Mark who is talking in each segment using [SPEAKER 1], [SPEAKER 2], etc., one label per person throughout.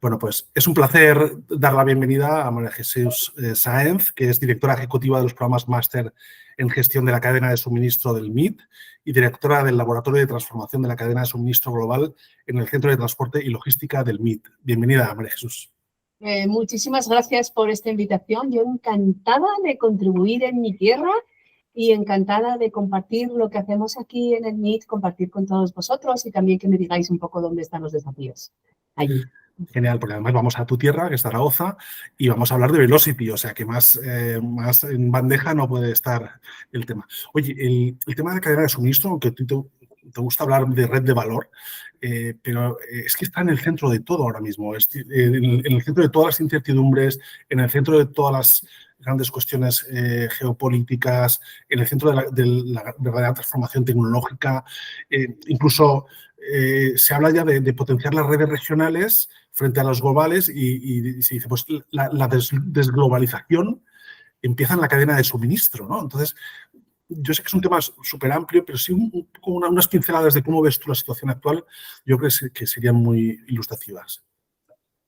[SPEAKER 1] Bueno, pues es un placer dar la bienvenida a María Jesús Sáenz, que es directora ejecutiva de los programas máster en gestión de la cadena de suministro del MIT y directora del Laboratorio de Transformación de la Cadena de Suministro Global en el Centro de Transporte y Logística del MIT. Bienvenida, María Jesús.
[SPEAKER 2] Muchísimas gracias por esta invitación. Yo encantada de contribuir en mi tierra y encantada de compartir lo que hacemos aquí en el MIT, compartir con todos vosotros y también que me digáis un poco dónde están los desafíos allí.
[SPEAKER 1] Genial, porque además vamos a tu tierra, que es Zaragoza, y vamos a hablar de Velocity, o sea que más en bandeja no puede estar el tema. Oye, el tema de cadena de suministro, aunque te gusta hablar de red de valor, pero es que está en el centro de todo ahora mismo, en el centro de todas las incertidumbres, en el centro de todas las grandes cuestiones geopolíticas, en el centro de la verdadera transformación tecnológica, incluso se habla ya de potenciar las redes regionales frente a las globales y se dice, pues la desglobalización empieza en la cadena de suministro, ¿no? Entonces, yo sé que es un tema súper amplio, pero sí unas pinceladas de cómo ves tú la situación actual, yo creo que serían muy ilustrativas.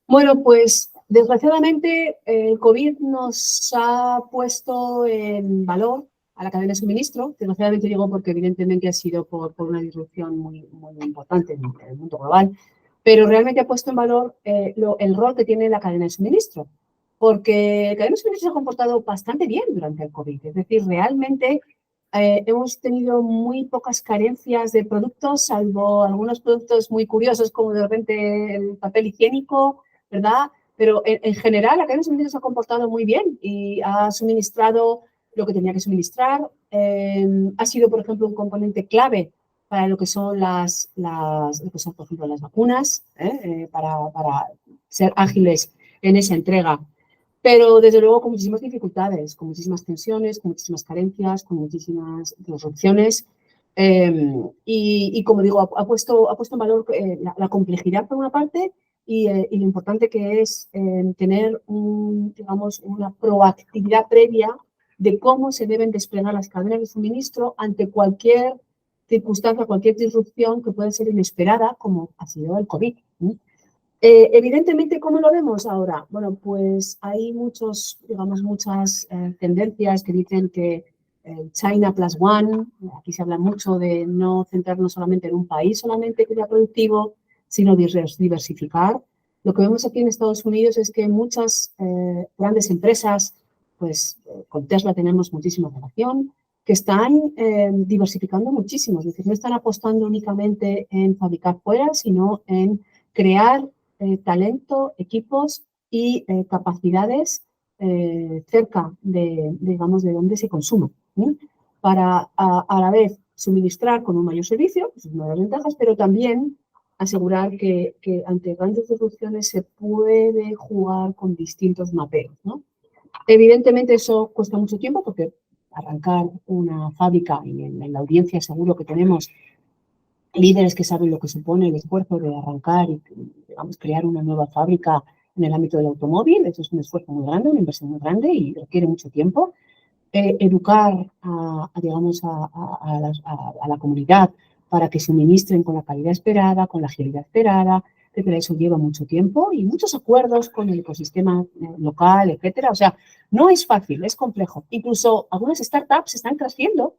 [SPEAKER 2] Bueno, pues desgraciadamente el COVID nos ha puesto en valor a la cadena de suministro. Desgraciadamente digo porque evidentemente ha sido por una disrupción muy importante en el mundo global, pero realmente ha puesto en valor el rol que tiene la cadena de suministro, porque la cadena de suministro se ha comportado bastante bien durante el COVID. Es decir, realmente hemos tenido muy pocas carencias de productos, salvo algunos productos muy curiosos como de repente el papel higiénico, ¿verdad? Pero en general la cadena de suministro se ha comportado muy bien y ha suministrado lo que tenía que suministrar. Ha sido, por ejemplo, un componente clave para lo que son por ejemplo, las vacunas, para ser ágiles en esa entrega. Pero, desde luego, con muchísimas dificultades, con muchísimas tensiones, con muchísimas carencias, con muchísimas disrupciones. Y como digo, ha puesto en valor la complejidad, por una parte, y lo importante que es tener, digamos, una proactividad previa de cómo se deben desplegar las cadenas de suministro ante cualquier circunstancia, cualquier disrupción que pueda ser inesperada, como ha sido el COVID. Evidentemente, ¿cómo lo vemos ahora? Bueno, pues hay muchas tendencias que dicen que China Plus One, aquí se habla mucho de no centrarnos solamente en un país solamente que sea productivo, sino diversificar. Lo que vemos aquí en Estados Unidos es que muchas grandes empresas, pues con Tesla tenemos muchísima relación, que están diversificando muchísimo, es decir, no están apostando únicamente en fabricar fuera, sino en crear talento, equipos y capacidades cerca digamos, de donde se consume, para a la vez suministrar con un mayor servicio, que es una de las ventajas, pero también asegurar que ante grandes disrupciones se puede jugar con distintos mapeos, ¿no? Evidentemente eso cuesta mucho tiempo porque arrancar una fábrica, y en la audiencia seguro que tenemos líderes que saben lo que supone el esfuerzo de arrancar y, digamos, crear una nueva fábrica en el ámbito del automóvil. Eso es un esfuerzo muy grande, una inversión muy grande y requiere mucho tiempo. Educar a la comunidad para que suministren con la calidad esperada, con la agilidad esperada, etcétera. Eso lleva mucho tiempo y muchos acuerdos con el ecosistema local, etcétera. O sea, no es fácil, es complejo. Incluso algunas startups están creciendo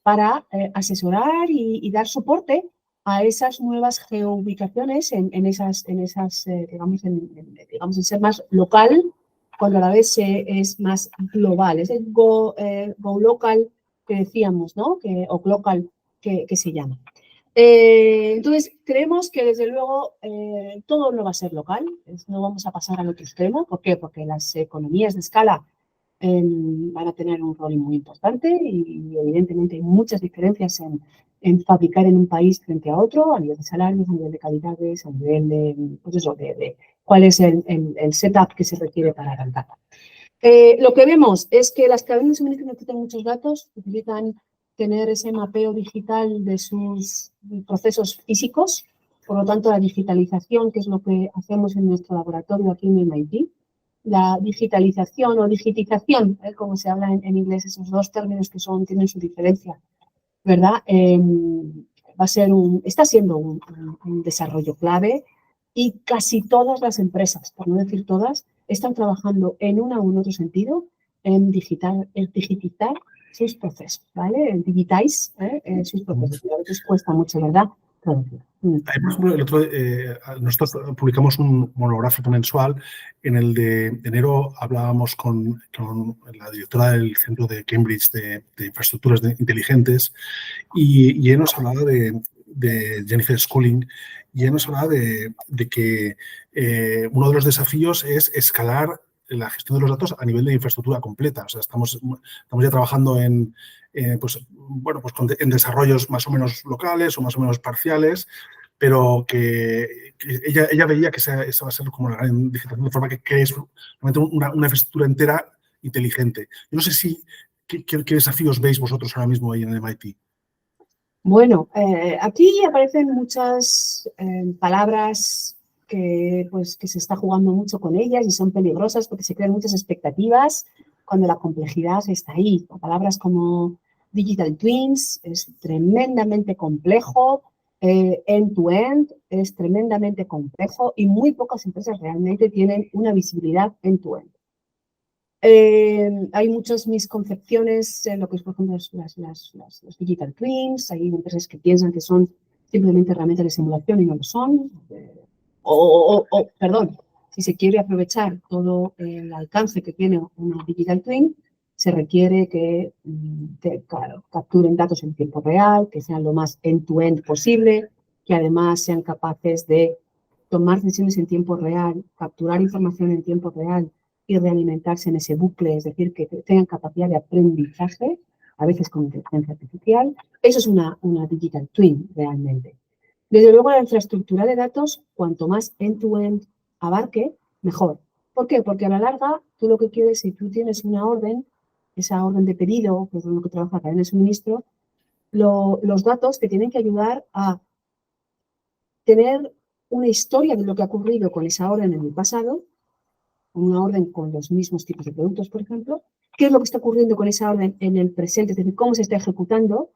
[SPEAKER 2] para asesorar y dar soporte a esas nuevas geoubicaciones digamos, en ser más local, cuando a la vez es más global. Es el go local que decíamos, ¿no? O local que se llama. Entonces, creemos que desde luego todo no va a ser local, no vamos a pasar al otro extremo. ¿Por qué? Porque las economías de escala van a tener un rol muy importante y evidentemente hay muchas diferencias en fabricar en un país frente a otro, a nivel de salarios, a nivel de calidades, a nivel de, pues eso, de cuál es el setup que se requiere para arrancar. Lo que vemos es que las cadenas de suministro necesitan muchos datos, necesitan tener ese mapeo digital de sus procesos físicos. Por lo tanto, la digitalización, que es lo que hacemos en nuestro laboratorio aquí en MIT, la digitalización o digitización, como se habla en inglés, esos dos términos que tienen su diferencia, ¿verdad? Está siendo un desarrollo clave. Y casi todas las empresas, por no decir todas, están trabajando en una u otro sentido en digitizar sus procesos, ¿vale? En digitize sus procesos. Y a veces cuesta mucho, ¿verdad? Traducir.
[SPEAKER 1] Por ejemplo, nosotros publicamos un monográfico mensual. En el de enero hablábamos con la directora del Centro de Cambridge de Infraestructuras Inteligentes y ella nos hablaba de Jennifer Schooling, y ella nos hablaba de que uno de los desafíos es escalar la gestión de los datos a nivel de infraestructura completa. O sea, estamos ya trabajando en desarrollos más o menos locales o más o menos parciales, pero que ella veía que esa va a ser como la gran digitalización, de forma que es realmente una infraestructura entera inteligente. Yo no sé qué desafíos veis vosotros ahora mismo ahí en el MIT.
[SPEAKER 2] Bueno, aquí aparecen muchas palabras que se está jugando mucho con ellas y son peligrosas porque se crean muchas expectativas cuando la complejidad está ahí. Palabras como digital twins es tremendamente complejo, end-to-end es tremendamente complejo y muy pocas empresas realmente tienen una visibilidad end-to-end. Hay muchas misconcepciones en lo que es, por ejemplo, los digital twins. Hay empresas que piensan que son simplemente herramientas de simulación y no lo son. Perdón, si se quiere aprovechar todo el alcance que tiene una digital twin, se requiere que capturen datos en tiempo real, que sean lo más end-to-end posible, que además sean capaces de tomar decisiones en tiempo real, capturar información en tiempo real y realimentarse en ese bucle, es decir, que tengan capacidad de aprendizaje, a veces con inteligencia artificial. Eso es una digital twin realmente. Desde luego, la infraestructura de datos, cuanto más end-to-end abarque, mejor. ¿Por qué? Porque a la larga, tú lo que quieres, si tú tienes una orden, esa orden de pedido, que es lo que trabaja la cadena de suministro, los datos te tienen que ayudar a tener una historia de lo que ha ocurrido con esa orden en el pasado, una orden con los mismos tipos de productos, por ejemplo, qué es lo que está ocurriendo con esa orden en el presente, es decir, cómo se está ejecutando,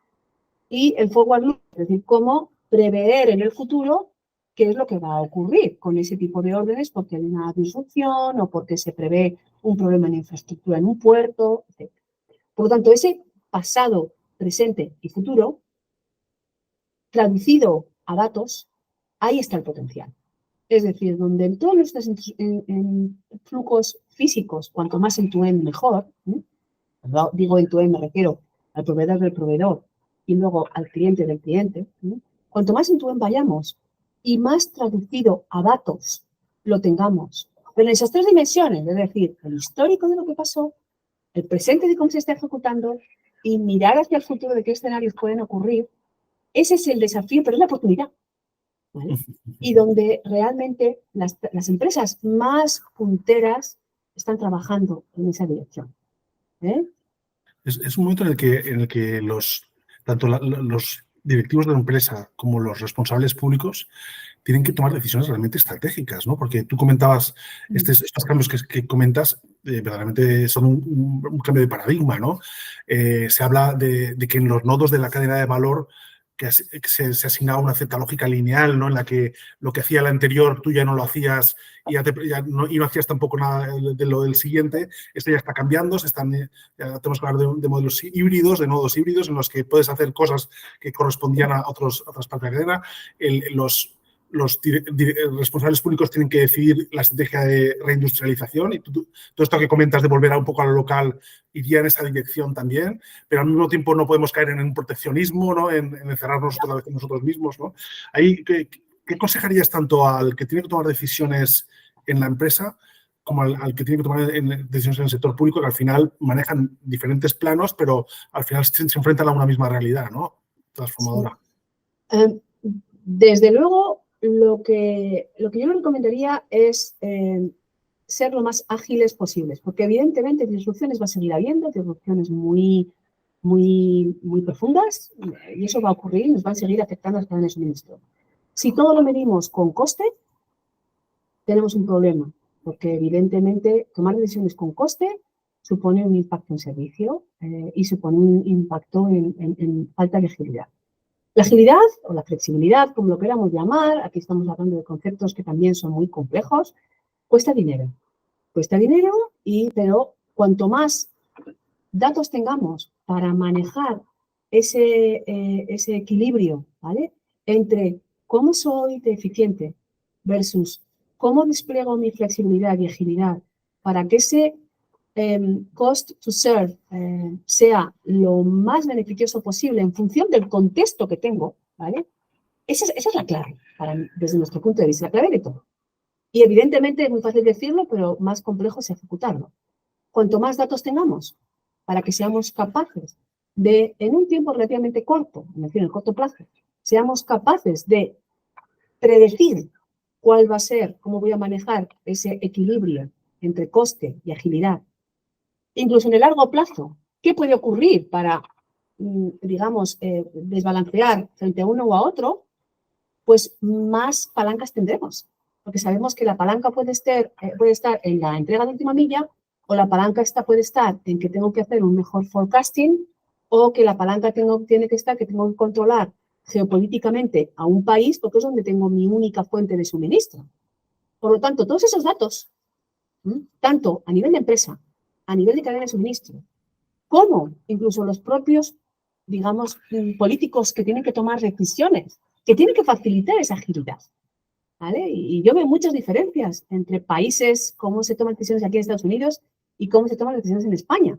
[SPEAKER 2] y el forward loop, es decir, cómo prever en el futuro qué es lo que va a ocurrir con ese tipo de órdenes, porque hay una disrupción o porque se prevé un problema en infraestructura en un puerto, etc. Por lo tanto, ese pasado, presente y futuro, traducido a datos, ahí está el potencial. Es decir, donde en todos nuestros en flujos físicos, cuanto más end-to-end mejor, digo end-to-end me refiero al proveedor del proveedor y luego al cliente del cliente, cuanto más end-to-end vayamos y más traducido a datos lo tengamos, pero en esas tres dimensiones, es decir, el histórico de lo que pasó, el presente de cómo se está ejecutando y mirar hacia el futuro de qué escenarios pueden ocurrir, ese es el desafío, pero es la oportunidad. ¿Vale? Y donde realmente las empresas más punteras están trabajando en esa dirección.
[SPEAKER 1] Es un momento en el que tanto los directivos de la empresa como los responsables públicos tienen que tomar decisiones realmente estratégicas, ¿no? Porque tú comentabas, estos cambios que comentas, verdaderamente son un cambio de paradigma, ¿no? Se habla de que en los nodos de la cadena de valor que se asignaba una cierta lógica lineal, ¿no? En la que lo que hacía el anterior tú ya no lo hacías y no hacías tampoco nada de lo del siguiente. Esto ya está cambiando, ya tenemos que hablar de modelos híbridos, de nodos híbridos, en los que puedes hacer cosas que correspondían a otras partes de la cadena. Los responsables públicos tienen que decidir la estrategia de reindustrialización y todo esto que comentas de volver un poco a lo local iría en esa dirección también, pero al mismo tiempo no podemos caer en un proteccionismo, ¿no? en encerrarnos otra vez en nosotros mismos, ¿no? Ahí, ¿qué aconsejarías tanto al que tiene que tomar decisiones en la empresa como al que tiene que tomar decisiones en el sector público, que al final manejan diferentes planos, pero al final se enfrentan a una misma realidad, ¿no? Transformadora.
[SPEAKER 2] Sí. Desde luego, lo que yo le recomendaría es ser lo más ágiles posibles, porque evidentemente disrupciones va a seguir habiendo, disrupciones muy profundas, y eso va a ocurrir y nos van a seguir afectando a las cadenas de suministro. Si todo lo medimos con coste, tenemos un problema, porque evidentemente tomar decisiones con coste supone un impacto en servicio y supone un impacto en falta de agilidad. La agilidad o la flexibilidad, como lo queramos llamar, aquí estamos hablando de conceptos que también son muy complejos, cuesta dinero. Cuesta dinero, pero cuanto más datos tengamos para manejar ese equilibrio, ¿vale? Entre cómo soy de eficiente versus cómo despliego mi flexibilidad y agilidad para que ese cost to serve sea lo más beneficioso posible en función del contexto que tengo, ¿vale? Esa es la clave, desde nuestro punto de vista, la clave de todo. Y evidentemente es muy fácil decirlo, pero más complejo es ejecutarlo. Cuanto más datos tengamos para que seamos capaces de, en un tiempo relativamente corto, es decir, en el corto plazo, seamos capaces de predecir cuál va a ser, cómo voy a manejar ese equilibrio entre coste y agilidad. Incluso en el largo plazo, ¿qué puede ocurrir para, digamos, desbalancear frente a uno o a otro? Pues más palancas tendremos. Porque sabemos que la palanca puede estar en la entrega de última milla, o la palanca puede estar en que tengo que hacer un mejor forecasting, o que la palanca tiene que estar que tengo que controlar geopolíticamente a un país porque es donde tengo mi única fuente de suministro. Por lo tanto, todos esos datos, tanto a nivel de empresa, a nivel de cadena de suministro, como incluso los propios, digamos, políticos que tienen que tomar decisiones, que tienen que facilitar esa agilidad. ¿Vale? Y yo veo muchas diferencias entre países, cómo se toman decisiones aquí en Estados Unidos y cómo se toman decisiones en España.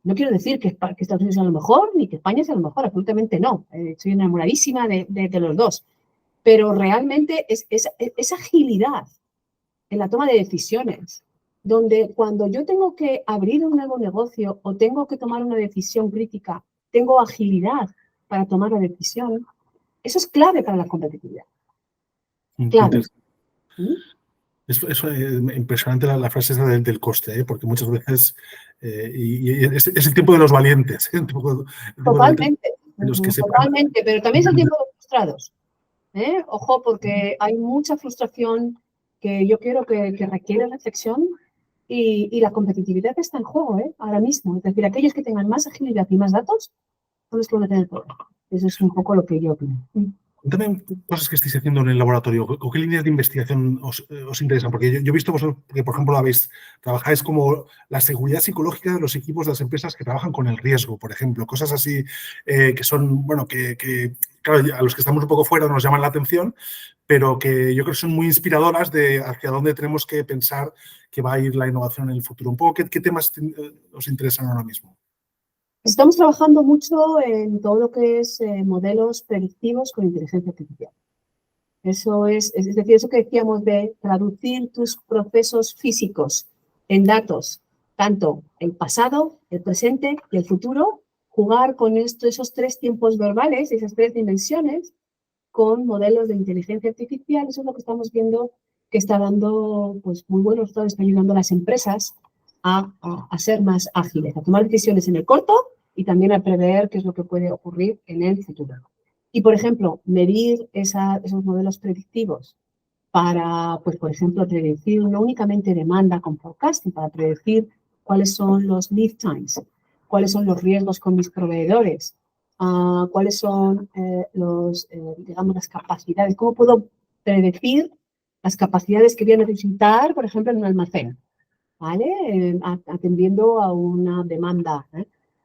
[SPEAKER 2] No quiero decir que Estados Unidos sea lo mejor ni que España sea lo mejor, absolutamente no. Estoy enamoradísima de los dos. Pero realmente es esa agilidad en la toma de decisiones, donde cuando yo tengo que abrir un nuevo negocio o tengo que tomar una decisión crítica, tengo agilidad para tomar la decisión, eso es clave para la competitividad. Claro.
[SPEAKER 1] Es impresionante la frase esa del coste, porque muchas veces es el tiempo de los valientes.
[SPEAKER 2] Totalmente,
[SPEAKER 1] sepan.
[SPEAKER 2] Totalmente, pero también es el tiempo de los frustrados. Ojo, porque hay mucha frustración que yo creo que requiere reflexión y la competitividad está en juego ahora mismo. Es decir, aquellos que tengan más agilidad y más datos son los que van a tener todo. Eso es un poco lo que yo opino.
[SPEAKER 1] Cuéntame cosas que estáis haciendo en el laboratorio, o qué líneas de investigación os interesan, porque yo he visto que, por ejemplo, trabajáis como la seguridad psicológica de los equipos de las empresas que trabajan con el riesgo, por ejemplo, cosas así que son, bueno, que claro, a los que estamos un poco fuera nos llaman la atención, pero que yo creo que son muy inspiradoras de hacia dónde tenemos que pensar que va a ir la innovación en el futuro. Un poco, ¿qué temas os interesan ahora mismo?
[SPEAKER 2] Estamos trabajando mucho en todo lo que es modelos predictivos con inteligencia artificial. Eso es decir, eso que decíamos de traducir tus procesos físicos en datos, tanto el pasado, el presente y el futuro, jugar con esos tres tiempos verbales, esas tres dimensiones, con modelos de inteligencia artificial. Eso es lo que estamos viendo que está dando pues, muy buenos resultados, está ayudando a las empresas a ser más ágiles, a tomar decisiones en el corto y también a prever qué es lo que puede ocurrir en el futuro. Y, por ejemplo, medir esos modelos predictivos para, pues, por ejemplo, predecir no únicamente demanda con forecasting, para predecir cuáles son los lead times, cuáles son los riesgos con mis proveedores, cuáles son digamos, las capacidades, cómo puedo predecir las capacidades que voy a necesitar, por ejemplo, en un almacén, ¿vale? Atendiendo a una demanda.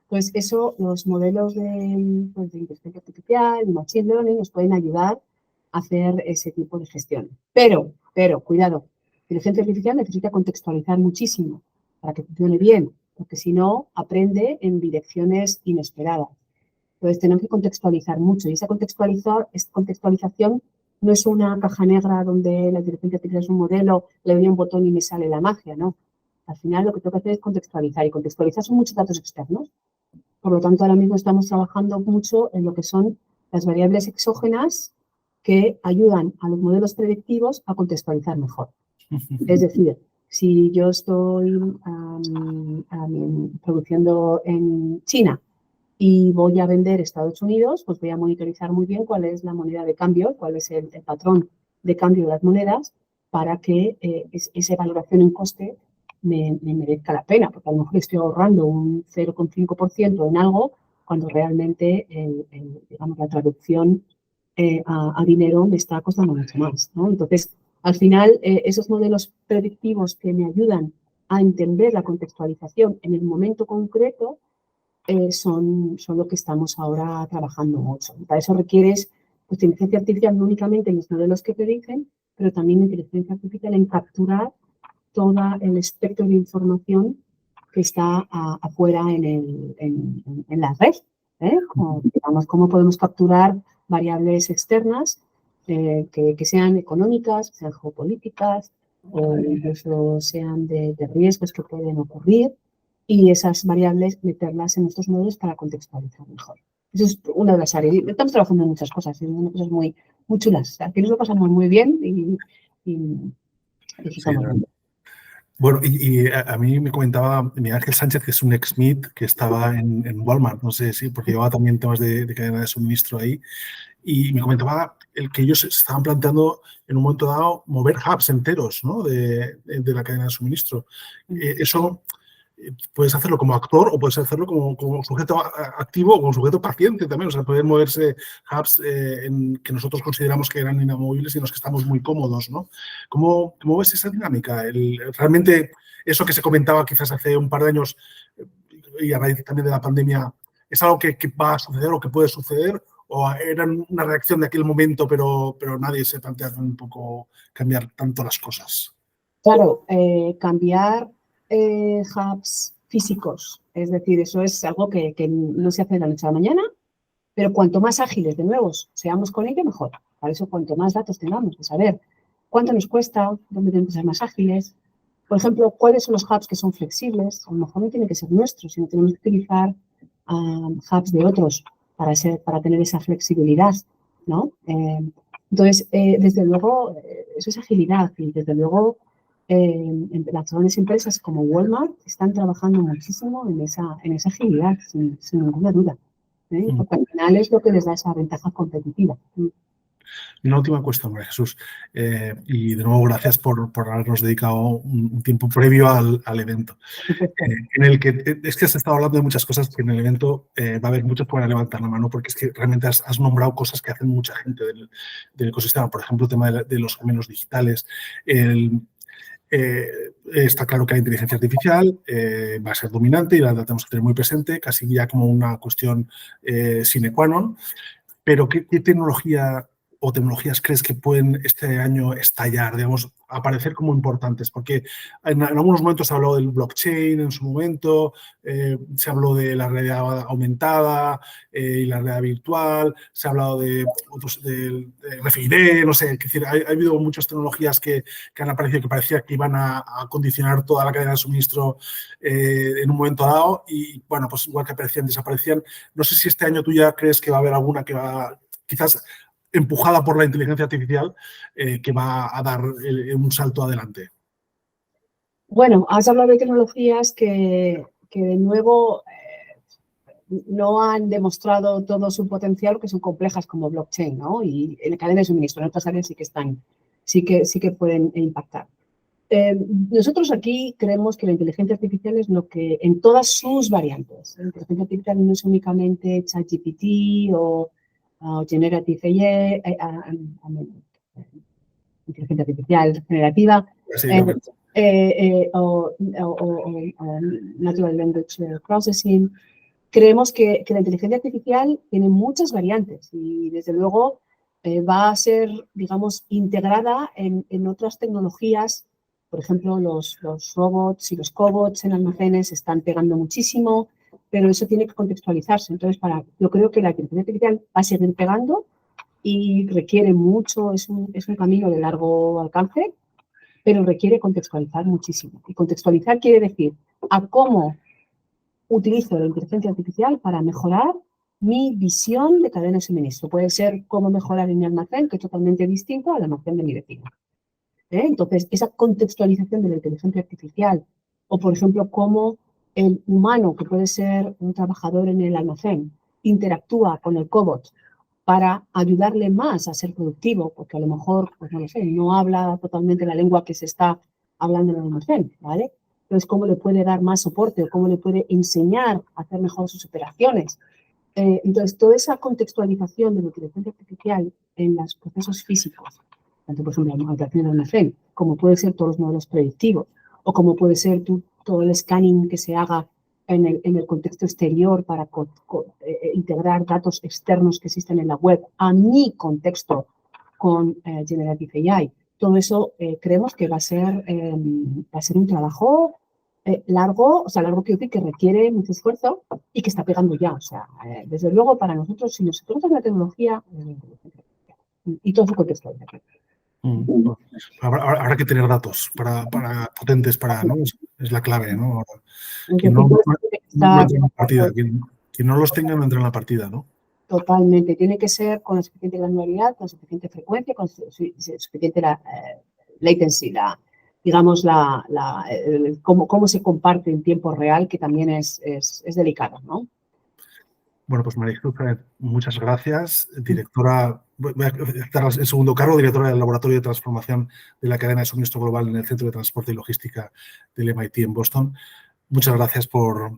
[SPEAKER 2] Pues eso, los modelos de inteligencia artificial y machine learning nos pueden ayudar a hacer ese tipo de gestión. Pero, cuidado, la inteligencia artificial necesita contextualizar muchísimo para que funcione bien, porque si no, aprende en direcciones inesperadas. Entonces, tenemos que contextualizar mucho y esa contextualización no es una caja negra donde la inteligencia artificial es un modelo, le doy un botón y me sale la magia, ¿no? Al final lo que tengo que hacer es contextualizar y contextualizar son muchos datos externos. Por lo tanto, ahora mismo estamos trabajando mucho en lo que son las variables exógenas que ayudan a los modelos predictivos a contextualizar mejor. Es decir, si yo estoy produciendo en China y voy a vender a Estados Unidos, pues voy a monitorizar muy bien cuál es la moneda de cambio, cuál es el patrón de cambio de las monedas para que esa valoración en coste me merezca la pena, porque a lo mejor estoy ahorrando un 0,5% en algo cuando realmente digamos, la traducción a dinero me está costando mucho más, ¿no? Entonces, al final, esos modelos predictivos que me ayudan a entender la contextualización en el momento concreto son lo que estamos ahora trabajando mucho. Para eso requieres pues, inteligencia artificial no únicamente en los modelos que predicen, pero también inteligencia artificial en capturar todo el espectro de información que está afuera en la red. Digamos, cómo podemos capturar variables externas que sean económicas, sean geopolíticas o incluso sean de riesgos que pueden ocurrir y esas variables meterlas en nuestros modelos para contextualizar mejor. Esa es una de las áreas. Estamos trabajando en muchas cosas, en cosas muy, muy chulas. Aquí nos lo pasamos muy bien y disfrutamos mucho.
[SPEAKER 1] Bueno, y a mí me comentaba Miguel Ángel Sánchez, que es un ex-MIT que estaba en Walmart, no sé si, porque llevaba también temas de cadena de suministro ahí, y me comentaba que ellos estaban planteando en un momento dado mover hubs enteros, ¿no? de la cadena de suministro. Eso puedes hacerlo como actor o puedes hacerlo como sujeto activo o como sujeto paciente también. O sea, pueden moverse hubs que nosotros consideramos que eran inamovibles y en los que estamos muy cómodos, ¿no? ¿Cómo ves esa dinámica? Realmente, eso que se comentaba quizás hace un par de años y a raíz también de la pandemia, ¿es algo que va a suceder o que puede suceder? ¿O era una reacción de aquel momento, pero nadie se plantea un poco cambiar tanto las cosas?
[SPEAKER 2] Claro, cambiar hubs físicos, es decir, eso es algo que no se hace de la noche a la mañana, pero cuanto más ágiles de nuevo seamos con ello, mejor. Para eso, cuanto más datos tengamos, de saber cuánto nos cuesta, dónde tenemos que ser más ágiles. Por ejemplo, cuáles son los hubs que son flexibles. A lo mejor no tienen que ser nuestros, sino tenemos que utilizar hubs de otros para tener esa flexibilidad, ¿no? Entonces, desde luego, eso es agilidad y desde luego las grandes empresas como Walmart están trabajando muchísimo en esa agilidad, sin ninguna duda. Porque al final es lo que les da esa ventaja competitiva.
[SPEAKER 1] Una última cuestión, María Jesús, y de nuevo gracias por habernos dedicado un tiempo previo al evento, en el que es que has estado hablando de muchas cosas que en el evento va a haber muchos que van a levantar la mano porque es que realmente has nombrado cosas que hacen mucha gente del ecosistema, por ejemplo, el tema de los gemelos digitales. Está claro que la inteligencia artificial va a ser dominante y la tenemos que tener muy presente, casi ya como una cuestión sine qua non. Pero ¿qué tecnología o tecnologías crees que pueden este año estallar, digamos, aparecer como importantes? Porque en algunos momentos se ha hablado del blockchain en su momento, se habló de la realidad aumentada y la realidad virtual, se ha hablado de RFID, no sé, es decir, ha habido muchas tecnologías que han aparecido que parecía que iban a condicionar toda la cadena de suministro en un momento dado y, bueno, pues igual que aparecían, desaparecían. No sé si este año tú ya crees que va a haber alguna que va, quizás empujada por la inteligencia artificial, que va a dar un salto adelante.
[SPEAKER 2] Bueno, has hablado de tecnologías que de nuevo no han demostrado todo su potencial, que son complejas como blockchain, ¿no? Y en la cadena de suministro, en otras áreas sí que pueden impactar. Nosotros aquí creemos que la inteligencia artificial es lo que, en todas sus variantes, la inteligencia artificial no es únicamente ChatGPT o Generative AI, inteligencia artificial generativa, o Natural Language Processing. Creemos que la inteligencia artificial tiene muchas variantes y, desde luego, va a ser, digamos, integrada en otras tecnologías. Por ejemplo, los robots y los cobots en almacenes se están pegando muchísimo, pero eso tiene que contextualizarse. Entonces, yo creo que la inteligencia artificial va a seguir pegando y requiere mucho, es un camino de largo alcance, pero requiere contextualizar muchísimo. Y contextualizar quiere decir a cómo utilizo la inteligencia artificial para mejorar mi visión de cadena de suministro. Puede ser cómo mejorar en mi almacén, que es totalmente distinto al almacén de mi vecino. Entonces, esa contextualización de la inteligencia artificial, o por ejemplo, cómo el humano, que puede ser un trabajador en el almacén, interactúa con el cobot para ayudarle más a ser productivo, porque a lo mejor, pues no lo sé, no habla totalmente la lengua que se está hablando en el almacén, ¿vale? Entonces, cómo le puede dar más soporte o cómo le puede enseñar a hacer mejor sus operaciones. Entonces, toda esa contextualización de la inteligencia artificial en los procesos físicos, tanto por ejemplo la modelación de almacén, como puede ser todos los modelos predictivos, o como puede ser todo el scanning que se haga en el contexto exterior para integrar datos externos que existen en la web a mi contexto con Generative AI. Todo eso creemos que va a ser un trabajo largo, o sea, largo quiero decir que requiere mucho esfuerzo y que está pegando ya. O sea, desde luego para nosotros, si nosotros tenemos la tecnología, y todo su contexto.
[SPEAKER 1] Habrá que tener datos potentes, ¿no? Es la clave, ¿no? Ahora, quien
[SPEAKER 2] no
[SPEAKER 1] entra en la partida, quien no los tenga no entra en la partida, ¿no?
[SPEAKER 2] Totalmente. Tiene que ser con la suficiente granularidad, con suficiente frecuencia, con suficiente latency, digamos, cómo se comparte en tiempo real, que también es delicado, ¿no?
[SPEAKER 1] Bueno, pues María Jesús, muchas gracias. Directora, voy a dar el segundo cargo, directora del Laboratorio de Transformación de la Cadena de Suministro Global en el Centro de Transporte y Logística del MIT en Boston. Muchas gracias por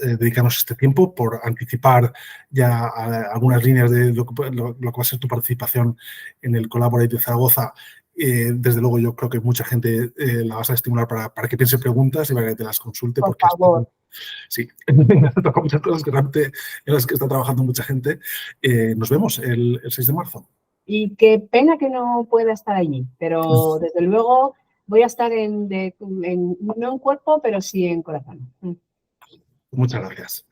[SPEAKER 1] dedicarnos este tiempo, por anticipar ya algunas líneas de lo que va a ser tu participación en el Collaborate de Zaragoza. Desde luego, yo creo que mucha gente la vas a estimular para que piense preguntas y para que te las consulte.
[SPEAKER 2] Por favor.
[SPEAKER 1] Sí, me toca muchas cosas en las que está trabajando mucha gente. Nos vemos el 6 de marzo.
[SPEAKER 2] Y qué pena que no pueda estar allí, pero desde luego voy a estar no en cuerpo, pero sí en corazón.
[SPEAKER 1] Muchas gracias.